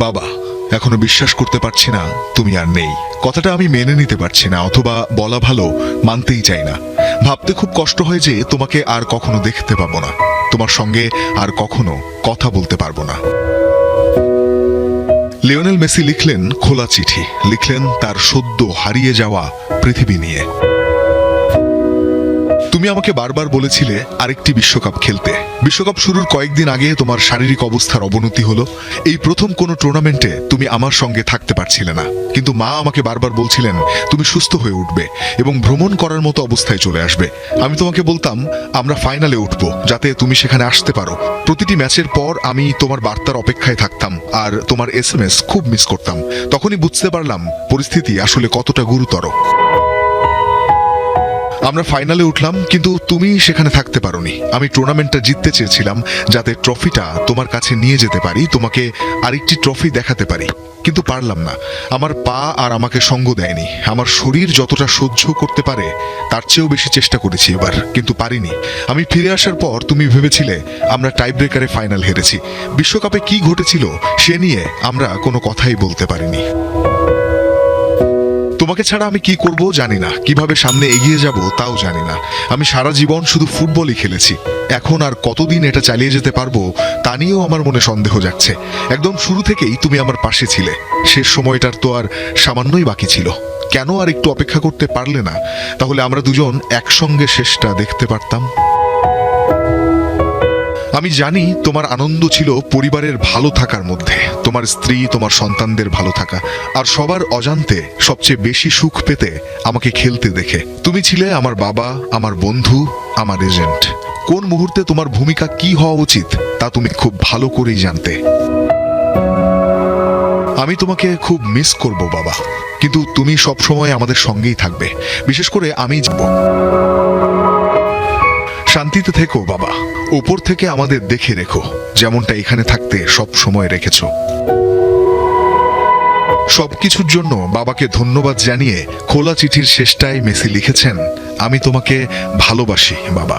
বাবা, এখনো বিশ্বাস করতে পারছি না তুমি আর নেই। কথাটা আমি মেনে নিতে পারছি না, অথবা বলা ভালো, মানতেই চাই না। ভাবতে খুব কষ্ট হয় যে তোমাকে আর কখনো দেখতে পাবো না, তোমার সঙ্গে আর কখনো কথা বলতে পারবো না। লিওনেল মেসি লিখলেন খোলা চিঠি, লিখলেন তার সদ্য হারিয়ে যাওয়া পৃথিবী নিয়ে। তুমি আমাকে বারবার বলেছিলে আরেকটি বিশ্বকাপ খেলতে। বিশ্বকাপ শুরুর কয়েকদিন আগে তোমার শারীরিক অবস্থার অবনতি হলো। এই প্রথম কোনো টুর্নামেন্টে তুমি আমার সঙ্গে থাকতে পারছিলে না, কিন্তু মা আমাকে বারবার বলছিলেন তুমি সুস্থ হয়ে উঠবে এবং ভ্রমণ করার মতো অবস্থায় চলে আসবে। আমি তোমাকে বলতাম আমরা ফাইনালে উঠব, যাতে তুমি সেখানে আসতে পারো। প্রতিটি ম্যাচের পর আমি তোমার বার্তার অপেক্ষায় থাকতাম আর তোমার SMS খুব মিস করতাম। তখনই বুঝতে পারলাম পরিস্থিতি আসলে কতটা গুরুতর। আমরা ফাইনালে উঠলাম, কিন্তু তুমি সেখানে থাকতে পারোনি। আমি টুর্নামেন্টটা জিততে চেয়েছিলাম, যাতে ট্রফিটা তোমার কাছে নিয়ে যেতে পারি, তোমাকে আরেকটি ট্রফি দেখাতে পারি, কিন্তু পারলাম না। আমার পা আর আমাকে সঙ্গ দেয়নি। আমার শরীর যতটা সহ্য করতে পারে তার চেয়েও বেশি চেষ্টা করেছি এবার, কিন্তু পারিনি। আমি ফিরে আসার পর তুমি ভেবেছিলে আমরা টাই ব্রেকারে ফাইনাল হেরেছি। বিশ্বকাপে কি ঘটেছিল সে নিয়ে আমরা কোনো কথাই বলতে পারিনি। তোমাকে ছাড়া আমি কি করব জানি না, কিভাবে সামনে এগিয়ে যাব তাও জানি না। আমি সারা জীবন শুধু ফুটবলই খেলেছি। এখন আর কতদিন এটা চালিয়ে যেতে পারবো তা নিয়েও আমার মনে সন্দেহ যাচ্ছে। একদম শুরু থেকেই তুমি আমার পাশে ছিলে। শেষ সময়টার তো আর সামান্যই বাকি ছিল। কেন আর একটু অপেক্ষা করতে পারলে না? তাহলে আমরা দুজন একসঙ্গে শেষটা দেখতে পারতাম। আমি জানি তোমার আনন্দ ছিল পরিবারের ভালো থাকার মধ্যে, তোমার স্ত্রী, তোমার সন্তানদের ভালো থাকা, আর সবার অজান্তে সবচেয়ে বেশি সুখ পেতে আমাকে খেলতে দেখে। তুমি ছিলে আমার বাবা, আমার বন্ধু, আমার এজেন্ট। কোন মুহূর্তে তোমার ভূমিকা কি হওয়া উচিত তা তুমি খুব ভালো করেই জানতে। আমি তোমাকে খুব মিস করব বাবা, কিন্তু তুমি সবসময় আমাদের সঙ্গেই থাকবে। বিশেষ করে আমি যাব। শান্তিতে থেকো বাবা, উপর থেকে আমাদের দেখে রেখো, যেমনটা এখানে থাকতে সব সময় রেখেছ। সবকিছুর জন্য বাবাকে ধন্যবাদ জানিয়ে খোলা চিঠির শেষটায় মেসি লিখেছেন, আমি তোমাকে ভালোবাসি বাবা।